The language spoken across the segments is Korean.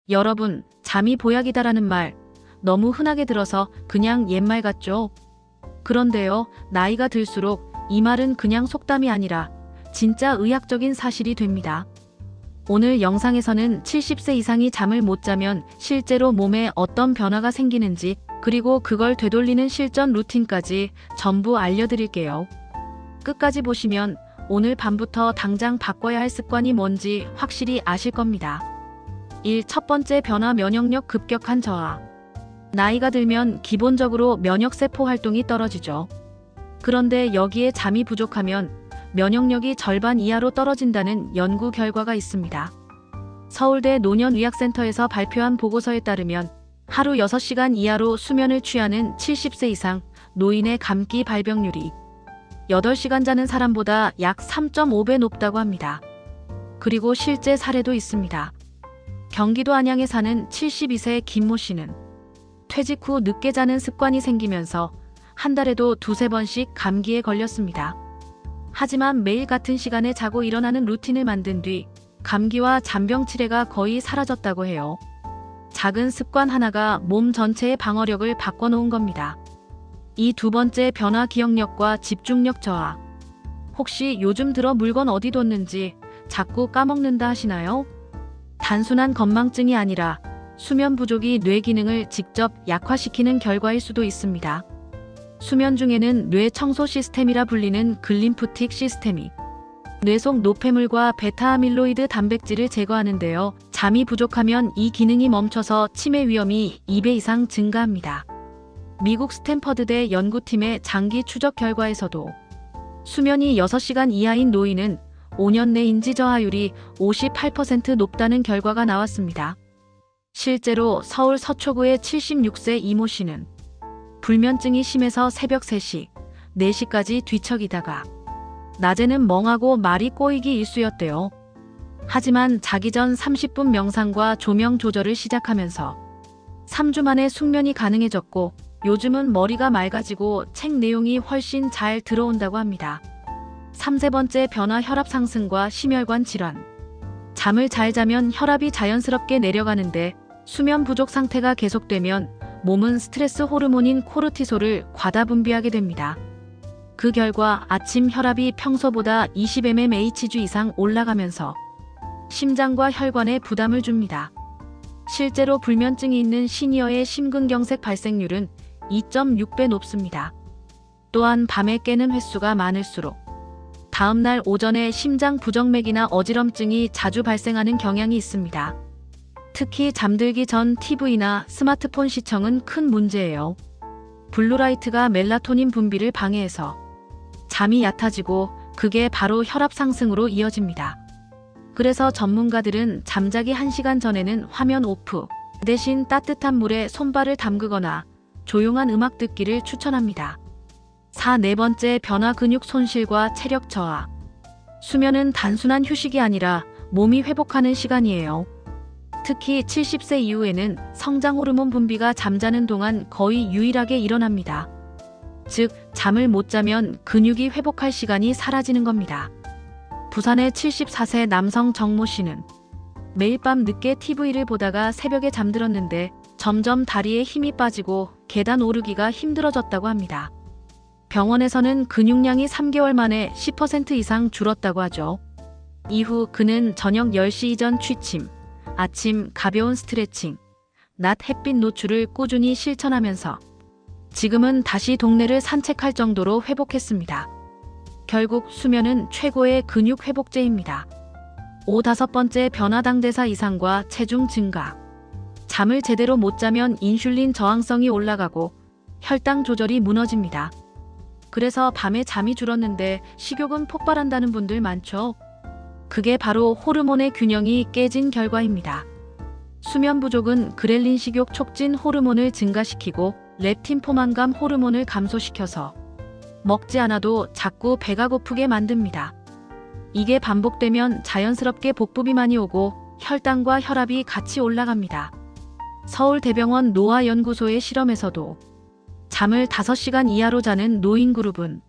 여러분, 잠이 보약이다라는 말 너무 흔하게 들어서 그냥 옛말 같죠? 그런데요, 나이가 들수록 이 말은 그냥 속담이 아니라 진짜 의학적인 사실이 됩니다. 오늘 영상에서는 70세 이상이 잠을 못 자면 실제로 몸에 어떤 변화가 생기는지, 그리고 그걸 되돌리는 실전 루틴까지 전부 알려드릴게요. 끝까지 보시면 오늘 밤부터 당장 바꿔야 할 습관이 뭔지 확실히 아실 겁니다. 1. 첫 번째 변화, 면역력 급격한 저하. 나이가 들면 기본적으로 면역세포 활동이 떨어지죠. 그런데 여기에 잠이 부족하면 면역력이 절반 이하로 떨어진다는 연구 결과가 있습니다. 서울대 노년의학센터에서 발표한 보고서에 따르면 하루 6시간 이하로 수면을 취하는 70세 이상 노인의 감기 발병률이 8시간 자는 사람보다 약 3.5배 높다고 합니다. 그리고 실제 사례도 있습니다. 경기도 안양에 사는 72세 김모 씨는 퇴직 후 늦게 자는 습관이 생기면서 한 달에도 2~3번씩 감기에 걸렸습니다. 하지만 매일 같은 시간에 자고 일어나는 루틴을 만든 뒤 감기와 잔병 치레가 거의 사라졌다고 해요. 작은 습관 하나가 몸 전체의 방어력을 바꿔놓은 겁니다. 이 두 번째 변화, 기억력과 집중력 저하. 혹시 요즘 들어 물건 어디 뒀는지 자꾸 까먹는다 하시나요? 단순한 건망증이 아니라 수면 부족이 뇌 기능을 직접 약화시키는 결과일 수도 있습니다. 수면 중에는 뇌 청소 시스템이라 불리는 글림프틱 시스템이 뇌 속 노폐물과 베타아밀로이드 단백질을 제거하는데요. 잠이 부족하면 이 기능이 멈춰서 치매 위험이 2배 이상 증가합니다. 미국 스탠퍼드대 연구팀의 장기 추적 결과에서도 수면이 6시간 이하인 노인은 5년 내 인지 저하율이 58% 높다는 결과가 나왔습니다. 실제로 서울 서초구의 76세 이모 씨는 불면증이 심해서 새벽 3시, 4시까지 뒤척이다가 낮에는 멍하고 말이 꼬이기 일쑤였대요. 하지만 자기 전 30분 명상과 조명 조절을 시작하면서 3주 만에 숙면이 가능해졌고 요즘은 머리가 맑아지고 책 내용이 훨씬 잘 들어온다고 합니다. 3번째 변화, 혈압 상승과 심혈관 질환. 잠을 잘 자면 혈압이 자연스럽게 내려가는데 수면 부족 상태가 계속되면 몸은 스트레스 호르몬인 코르티솔을 과다 분비하게 됩니다. 그 결과 아침 혈압이 평소보다 20mmHg 이상 올라가면서 심장과 혈관에 부담을 줍니다. 실제로 불면증이 있는 시니어의 심근경색 발생률은 2.6배 높습니다. 또한 밤에 깨는 횟수가 많을수록 다음날 오전에 심장 부정맥이나 어지럼증이 자주 발생하는 경향이 있습니다. 특히 잠들기 전 TV나 스마트폰 시청은 큰 문제예요. 블루라이트가 멜라토닌 분비를 방해해서 잠이 얕아지고 그게 바로 혈압 상승으로 이어집니다. 그래서 전문가들은 잠자기 1시간 전에는 화면 오프, 대신 따뜻한 물에 손발을 담그거나 조용한 음악 듣기를 추천합니다. 4. 네 번째 변화, 근육 손실과 체력 저하. 수면은 단순한 휴식이 아니라 몸이 회복하는 시간이에요. 특히 70세 이후에는 성장 호르몬 분비가 잠자는 동안 거의 유일하게 일어납니다. 즉, 잠을 못 자면 근육이 회복할 시간이 사라지는 겁니다. 부산의 74세 남성 정모 씨는 매일 밤 늦게 TV를 보다가 새벽에 잠들었는데 점점 다리에 힘이 빠지고 계단 오르기가 힘들어졌다고 합니다. 병원에서는 근육량이 3개월 만에 10% 이상 줄었다고 하죠. 이후 그는 저녁 10시 이전 취침, 아침 가벼운 스트레칭, 낮 햇빛 노출을 꾸준히 실천하면서 지금은 다시 동네를 산책할 정도로 회복했습니다. 결국 수면은 최고의 근육 회복제입니다. 5. 5번째 변화, 당대사 이상과 체중 증가. 잠을 제대로 못 자면 인슐린 저항성이 올라가고 혈당 조절이 무너집니다. 그래서 밤에 잠이 줄었는데 식욕은 폭발한다는 분들 많죠. 그게 바로 호르몬의 균형이 깨진 결과입니다. 수면 부족은 그렐린 식욕 촉진 호르몬을 증가시키고 렙틴 포만감 호르몬을 감소시켜서 먹지 않아도 자꾸 배가 고프게 만듭니다. 이게 반복되면 자연스럽게 복부비만이 오고 혈당과 혈압이 같이 올라갑니다. 서울대병원 노화연구소의 실험에서도 잠을 5시간 이하로 자는 노인 그룹은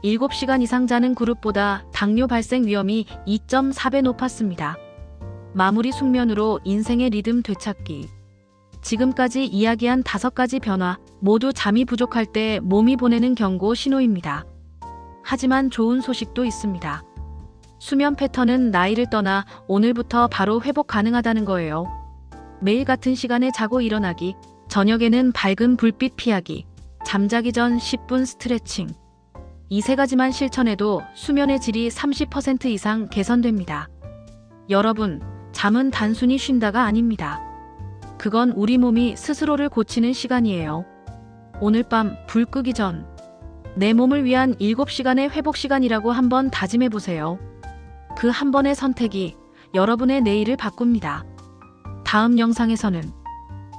7시간 이상 자는 그룹보다 당뇨 발생 위험이 2.4배 높았습니다. 마무리 숙면으로 인생의 리듬 되찾기. 지금까지 이야기한 5가지 변화 모두 잠이 부족할 때 몸이 보내는 경고 신호입니다. 하지만 좋은 소식도 있습니다. 수면 패턴은 나이를 떠나 오늘부터 바로 회복 가능하다는 거예요. 매일 같은 시간에 자고 일어나기, 저녁에는 밝은 불빛 피하기, 잠자기 전 10분 스트레칭. 이 3가지만 실천해도 수면의 질이 30% 이상 개선됩니다. 여러분, 잠은 단순히 쉰다가 아닙니다. 그건 우리 몸이 스스로를 고치는 시간이에요. 오늘 밤 불 끄기 전 내 몸을 위한 7시간의 회복 시간이라고 한번 다짐해 보세요. 그 한 번의 선택이 여러분의 내일을 바꿉니다. 다음 영상에서는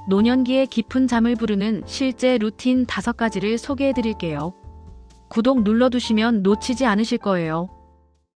노년기에 깊은 잠을 부르는 실제 루틴 5가지를 소개해 드릴게요. 구독 눌러두시면 놓치지 않으실 거예요.